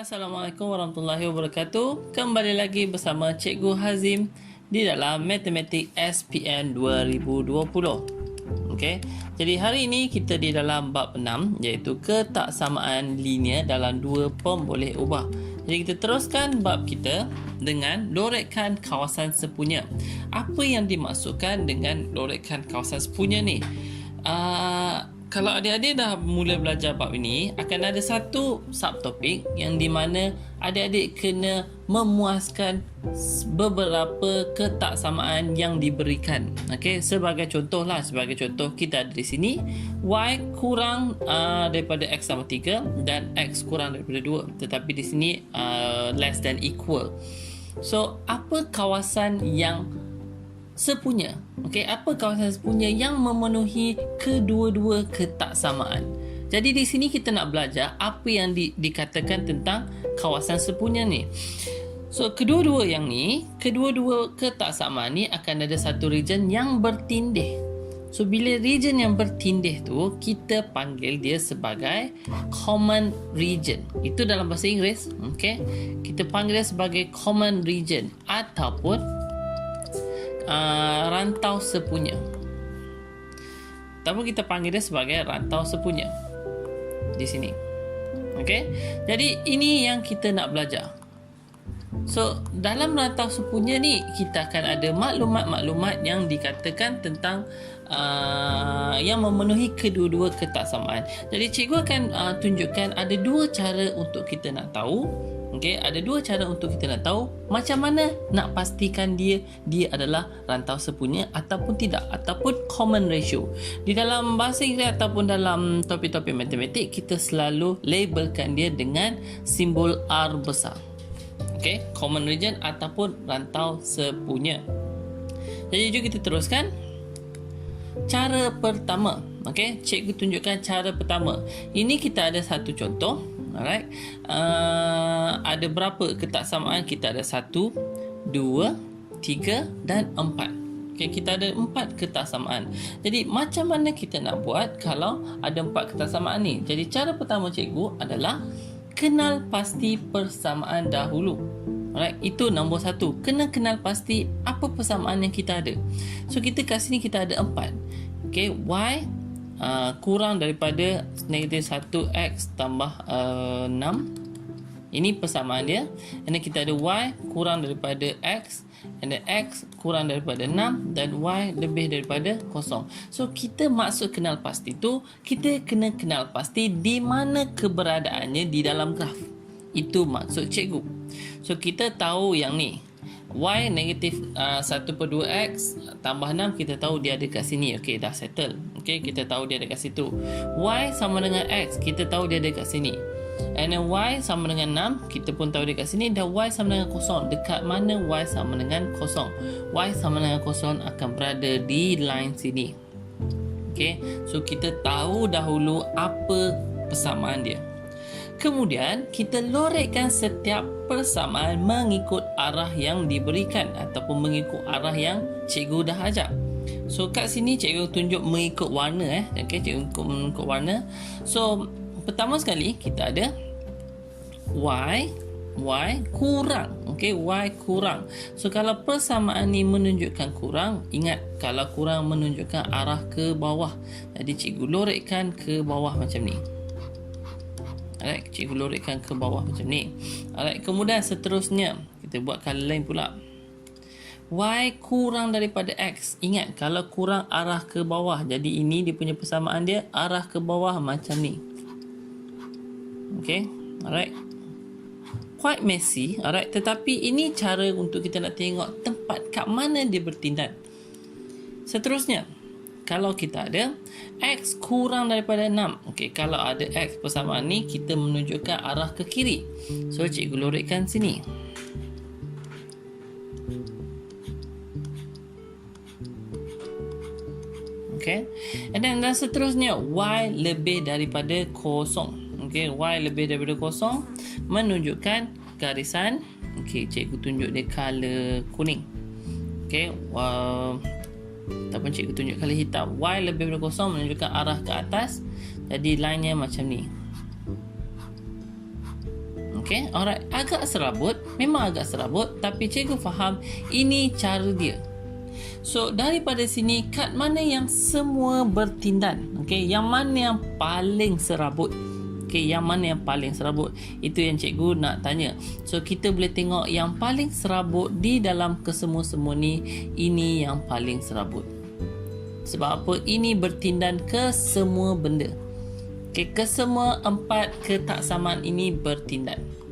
Assalamualaikum warahmatullahi wabarakatuh. Kembali lagi bersama Cikgu Hazim di dalam Matematik SPM 2020. Okey. Jadi hari ini kita di dalam bab 6 iaitu ketaksamaan linear dalam dua pemboleh ubah. Jadi kita teruskan bab kita dengan lorekkan kawasan sepunya. Apa yang dimaksudkan dengan lorekkan kawasan sepunya ni? Kalau adik-adik dah mula belajar bab ini, akan ada satu subtopik yang di mana adik-adik kena memuaskan beberapa ketaksamaan yang diberikan. Okey, sebagai contoh kita ada di sini y kurang daripada x sama 3 dan x kurang daripada 2, tetapi di sini less than equal. So, apa kawasan yang sepunya? Okey, apa kawasan sepunya yang memenuhi kedua-dua ketaksamaan? Jadi di sini kita nak belajar apa yang dikatakan tentang kawasan sepunya ni. So, kedua-dua ketaksamaan ni akan ada satu region yang bertindih. So, bila region yang bertindih tu, kita panggil dia sebagai common region. Itu dalam bahasa Inggeris. Okey, kita panggil dia sebagai common region ataupun rantau sepunya. Ataupun kita panggil dia sebagai rantau sepunya di sini. Okey. Jadi ini yang kita nak belajar. So, dalam rantau sepunya ni kita akan ada maklumat-maklumat yang dikatakan tentang yang memenuhi kedua-dua ketaksamaan. Jadi cikgu akan tunjukkan ada dua cara untuk kita nak tahu. Okey, ada dua cara untuk kita nak tahu macam mana nak pastikan dia adalah rantau sepunya ataupun tidak, ataupun common ratio. Di dalam bahasa Inggeris ataupun dalam topik-topik matematik, kita selalu labelkan dia dengan simbol R besar. Okey, common region ataupun rantau sepunya. Jadi jom kita teruskan. Cara pertama, okey, cikgu tunjukkan cara pertama. Ini kita ada satu contoh. Alright. Ada berapa ketaksamaan? Kita ada 1, 2, 3 dan 4. Okay, kita ada 4 ketaksamaan. Jadi macam mana kita nak buat kalau ada 4 ketaksamaan ni? Jadi cara pertama cikgu adalah kenal pasti persamaan dahulu. Alright, itu nombor 1. Kena kenal pasti apa persamaan yang kita ada. So kita kat sini kita ada 4. Okay, y kurang daripada negatif 1x tambah 6. Ini persamaan dia. Dan kita ada y kurang daripada x, and x kurang daripada 6, dan y lebih daripada 0. So kita maksud kenal pasti tu, kita kena kenal pasti di mana keberadaannya di dalam graf. Itu maksud cikgu. So kita tahu yang ni y negatif 1/2x tambah 6, kita tahu dia ada kat sini. Okey, dah settle. Okey, kita tahu dia ada kat situ. Y sama dengan x, kita tahu dia ada kat sini. And then y sama dengan 6, kita pun tahu dia kat sini. Dan y sama dengan 0. Dekat mana y sama dengan 0? Y sama dengan 0 akan berada di line sini. Okey, so kita tahu dahulu apa persamaan dia. Kemudian kita lorekkan setiap persamaan mengikut arah yang diberikan ataupun mengikut arah yang cikgu dah ajar. So kat sini cikgu tunjuk mengikut warna Okey, cikgu mengikut warna. So pertama sekali kita ada y kurang. Okey, y kurang. So kalau persamaan ni menunjukkan kurang, ingat kalau kurang menunjukkan arah ke bawah. Jadi cikgu lorekkan ke bawah macam ni. Alright, cikgu lorekkan ke bawah macam ni. Alright, kemudian seterusnya kita buat color lain pula. Y kurang daripada x. Ingat kalau kurang arah ke bawah. Jadi ini dia punya persamaan dia arah ke bawah macam ni. Okay, alright. Quite messy, alright. Tetapi ini cara untuk kita nak tengok tempat kat mana dia bertindak. Seterusnya, kalau kita ada x kurang daripada 6. Okey, kalau ada x persamaan ni, kita menunjukkan arah ke kiri. So, cikgu lorekkan sini. Okey. Dan seterusnya, y lebih daripada 0. Okey, y lebih daripada 0 menunjukkan garisan. Okey, cikgu tunjuk dia color kuning. Okey, ataupun cikgu tunjuk color hitam. Y lebih daripada 0 menunjukkan arah ke atas. Jadi line nya macam ni. Okay, alright, agak serabut, memang agak serabut, tapi cikgu faham ini cara dia. So daripada sini, kad mana yang semua bertindan, okay, yang mana yang paling serabut, okay, yang mana yang paling serabut, itu yang cikgu nak tanya. So kita boleh tengok yang paling serabut di dalam kesemua-semua ni, ini yang paling serabut. Sebab apa? Ini bertindan ke semua benda. Okay, kesemua 4 ketaksamaan ini bertindan.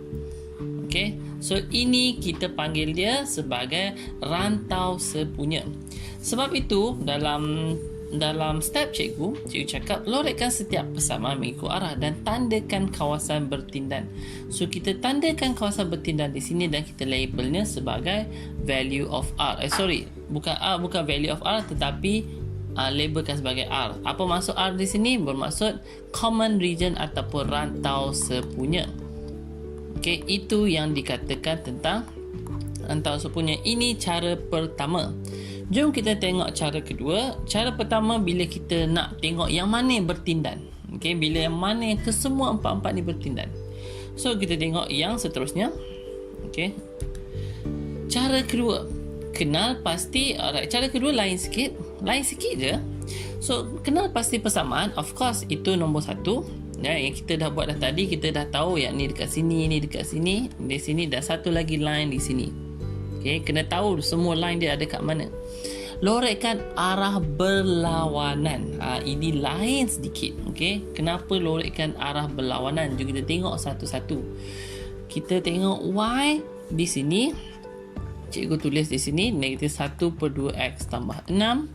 Okay, so ini kita panggil dia sebagai rantau sepunya. Sebab itu dalam step cikgu cakap lorikkan setiap persamaan mengikut arah dan tandakan kawasan bertindan. So kita tandakan kawasan bertindan di sini dan kita labelnya sebagai value of R. Bukan value of R, tetapi labelkan sebagai R. Apa maksud R di sini? Bermaksud common region ataupun rantau sepunya. Okey, itu yang dikatakan tentang rantau sepunya. Ini cara pertama. Jom kita tengok cara kedua. Cara pertama bila kita nak tengok yang mana yang bertindan. Okey, bila yang mana yang kesemua 4 ni bertindan. So kita tengok yang seterusnya. Okey. Cara kedua, kenal pasti. Alright, cara kedua lain sikit je. So kenal pasti persamaan, of course itu nombor 1 ya, yang kita dah buat dah tadi. Kita dah tahu yang ni dekat sini, ni dekat sini, di sini, dan satu lagi line di sini. Okay, kena tahu semua line dia ada kat mana. Lorikkan arah berlawanan. Ini lain sedikit. Okay, kenapa lorikkan arah berlawanan? Jom kita tengok satu-satu. Kita tengok Y di sini. Cikgu tulis di sini negatif 1/2x tambah 6.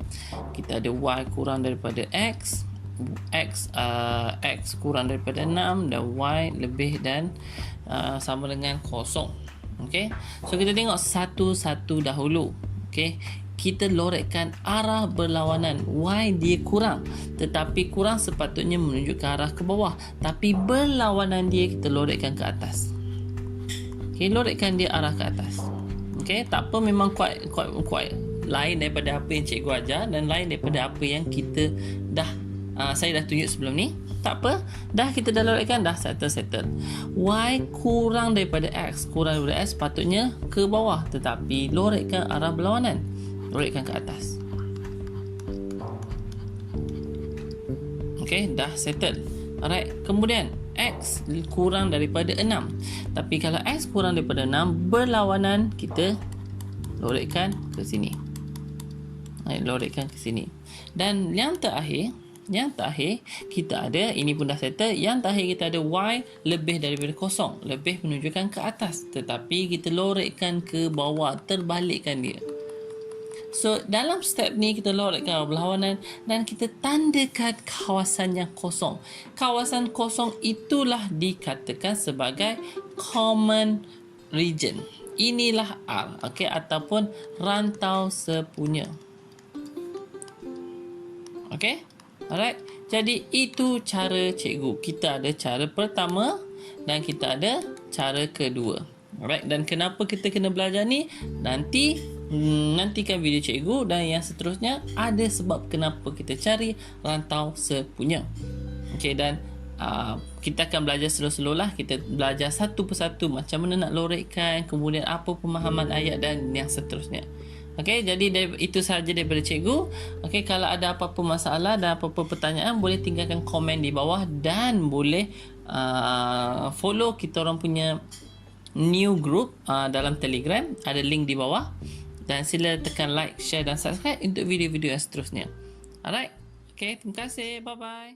Kita ada Y kurang daripada X kurang daripada 6 dan Y lebih dan sama dengan kosong. Okay, so kita tengok satu-satu dahulu. Okay, kita lorikkan arah berlawanan. Y dia kurang, tetapi kurang sepatutnya menunjuk ke arah ke bawah, tapi berlawanan dia kita lorikkan ke atas. Okay, lorikkan dia arah ke atas. Okay, tak apa, memang quite lain daripada apa yang cikgu ajar dan lain daripada apa yang kita saya dah tunjuk sebelum ni. Tak apa, kita dah lorikkan, dah settle. Y kurang daripada X patutnya ke bawah, tetapi lorikkan arah berlawanan, lorikkan ke atas. Okay, dah settle. Alright, kemudian X kurang daripada 6. Tapi kalau X kurang daripada 6, berlawanan, kita lorikkan ke sini. Lorikkan ke sini. Dan yang terakhir kita ada, ini pun dah settle. Yang terakhir kita ada Y lebih daripada kosong, lebih menunjukkan ke atas, tetapi kita lorikkan ke bawah, terbalikkan dia. So dalam step ni kita lorikkan berlawanan dan kita tandakan kawasan yang kosong. Kawasan kosong itulah dikatakan sebagai common region. Inilah R, okey, ataupun rantau sepunya. Okey? Alright. Jadi itu cara cikgu. Kita ada cara pertama dan kita ada cara kedua. Alright, dan kenapa kita kena belajar ni? Nantikan video cikgu, dan yang seterusnya ada sebab kenapa kita cari rantau sepunya. Okey, dan kita akan belajar slow-slow lah. Kita belajar satu persatu macam mana nak lorikkan, kemudian apa pemahaman ayat dan yang seterusnya. Okey, jadi itu sahaja daripada cikgu. Okey, kalau ada apa-apa masalah dan apa-apa pertanyaan, boleh tinggalkan komen di bawah dan boleh follow kita orang punya new group dalam Telegram, ada link di bawah, dan sila tekan like, share dan subscribe untuk video-video yang seterusnya. Alright, okay, terima kasih, bye bye.